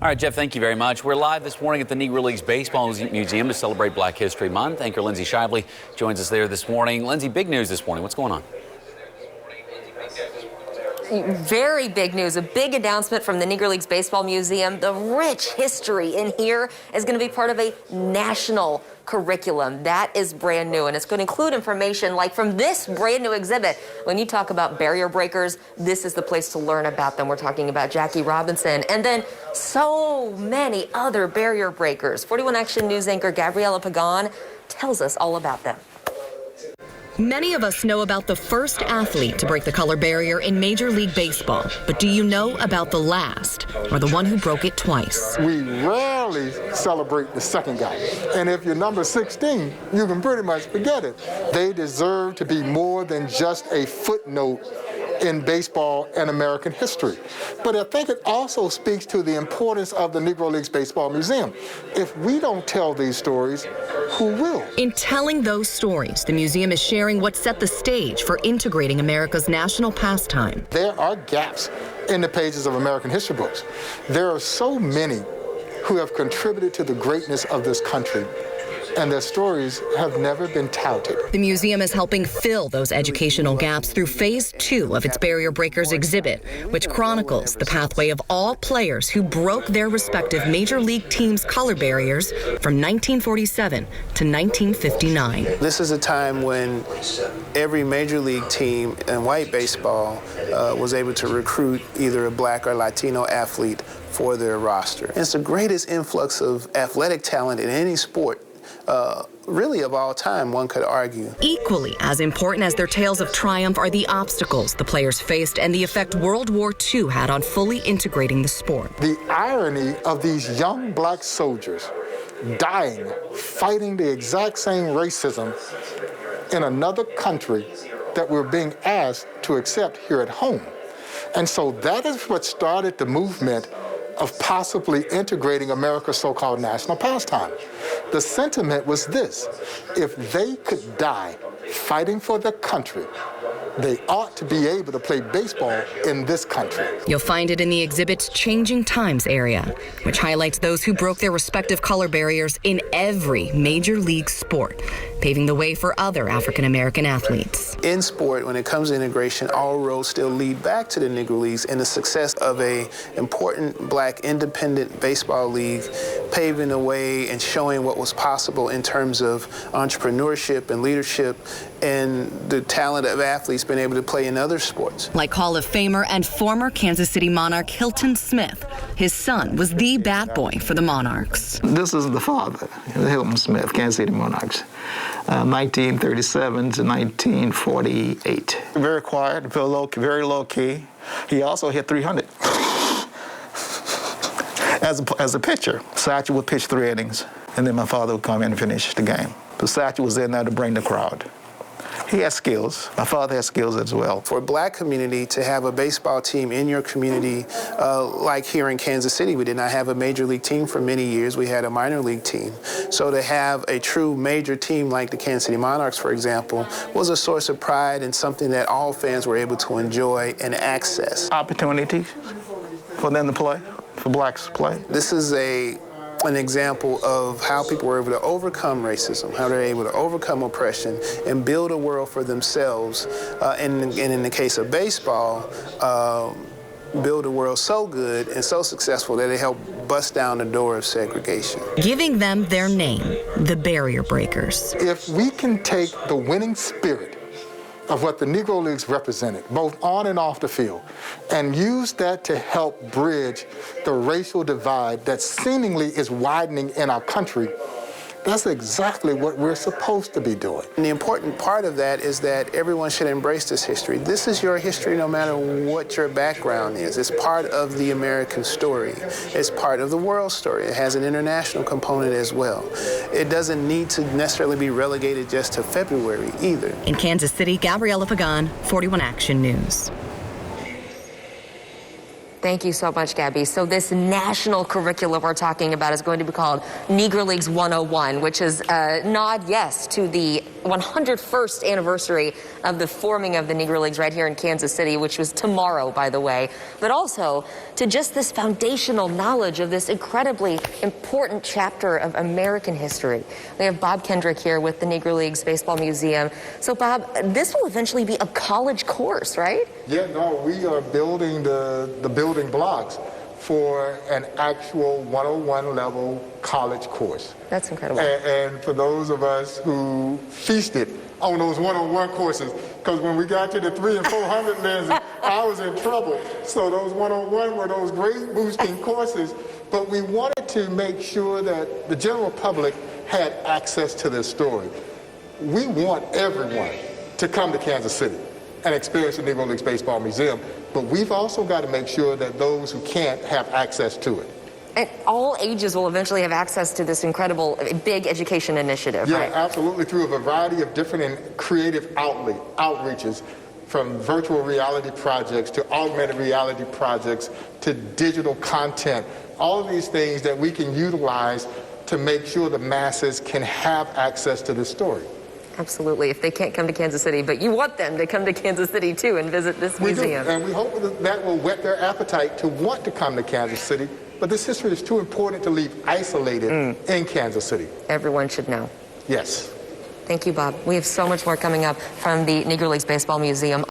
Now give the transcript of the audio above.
All right, Jeff, thank you very much. We're live this morning at the Negro Leagues Baseball Museum to celebrate Black History Month. Anchor Lindsay Shively joins us there this morning. Lindsay, big news this morning. What's going on? Very big news, a big announcement from the Negro Leagues Baseball Museum. The rich history in here is going to be part of a national curriculum. That is brand new, and it's going to include information like from this brand new exhibit. When you talk about barrier breakers, this is the place to learn about them. We're talking about Jackie Robinson, and then so many other barrier breakers. 41 Action News anchor Gabriella Pagan tells us all about them. Many of us know about the first athlete to break the color barrier in Major League Baseball, but do you know about the last, or the one who broke it twice? We rarely celebrate the second guy, and if you're number 16, you can pretty much forget it. They deserve to be more than just a footnote in baseball and American history. But I think it also speaks to the importance of the Negro Leagues Baseball Museum. If we don't tell these stories, who will? In telling those stories, the museum is sharing what set the stage for integrating America's national pastime. There are gaps in the pages of American history books. There are so many who have contributed to the greatness of this country, and their stories have never been touted. The museum is helping fill those educational gaps through Phase 2 of its Barrier Breakers exhibit, which chronicles the pathway of all players who broke their respective major league teams' color barriers from 1947 to 1959. This is a time when every major league team in white baseball was able to recruit either a black or Latino athlete for their roster. It's the greatest influx of athletic talent in any sport really of all time, one could argue. Equally as important as their tales of triumph are the obstacles the players faced and the effect World War II had on fully integrating the sport. The irony of these young black soldiers dying, fighting the exact same racism in another country that we're being asked to accept here at home. And so that is what started the movement of possibly integrating America's so-called national pastime. The sentiment was this: if they could die fighting for their country, they ought to be able to play baseball in this country. You'll find it in the exhibit's Changing Times area, which highlights those who broke their respective color barriers in every major league sport, paving the way for other African-American athletes. In sport, when it comes to integration, all roads still lead back to the Negro Leagues and the success of a important black independent baseball league, paving the way and showing what was possible in terms of entrepreneurship and leadership and the talent of athletes being able to play in other sports. Like Hall of Famer and former Kansas City Monarch Hilton Smith, his son was the bat boy for the Monarchs. This is the father, Hilton Smith, Kansas City Monarchs, 1937 to 1948. Very quiet, very low key. He also hit 300. As a pitcher, Satchel would pitch 3 innings, and then my father would come in and finish the game. But Satchel was in there to bring the crowd. He has skills. My father has skills as well. For a black community to have a baseball team in your community, like here in Kansas City, we did not have a major league team for many years. We had a minor league team. So to have a true major team like the Kansas City Monarchs, for example, was a source of pride and something that all fans were able to enjoy and access. Opportunities for them to play, for blacks to play. This is an example of how people were able to overcome racism, how they're able to overcome oppression and build a world for themselves. And in the case of baseball, build a world so good and so successful that it helped bust down the door of segregation. Giving them their name, the Barrier Breakers. If we can take the winning spirit of what the Negro Leagues represented, both on and off the field, and use that to help bridge the racial divide that seemingly is widening in our country, that's exactly what we're supposed to be doing. And the important part of that is that everyone should embrace this history. This is your history no matter what your background is. It's part of the American story. It's part of the world story. It has an international component as well. It doesn't need to necessarily be relegated just to February either. In Kansas City, Gabriella Pagan, 41 Action News. Thank you so much, Gabby. So this national curriculum we're talking about is going to be called Negro Leagues 101, which is a nod, yes, to the 101st anniversary of the forming of the Negro Leagues right here in Kansas City, which was tomorrow, by the way, but also to just this foundational knowledge of this incredibly important chapter of American history. We have Bob Kendrick here with the Negro Leagues Baseball Museum. So, Bob, this will eventually be a college course, right? Yeah, no, we are building the building blocks for an actual 101 level college course. That's incredible. And for those of us who feasted on those 101 courses, because when we got to the 300 and 400 lenses, I was in trouble. So those 101 were those grade boosting courses, but we wanted to make sure that the general public had access to this story. We want everyone to come to Kansas City and experience the Negro Leagues Baseball Museum, but we've also got to make sure that those who can't have access to it. And all ages will eventually have access to this incredible, big education initiative, Yeah, right? absolutely, through a variety of different and creative outreaches, from virtual reality projects to augmented reality projects to digital content, all of these things that we can utilize to make sure the masses can have access to this story. Absolutely, if they can't come to Kansas City, but you want them to come to Kansas City too and visit this museum. We do, and we hope that will whet their appetite to want to come to Kansas City, but this history is too important to leave isolated in Kansas City. Everyone should know. Yes. Thank you, Bob. We have so much more coming up from the Negro Leagues Baseball Museum.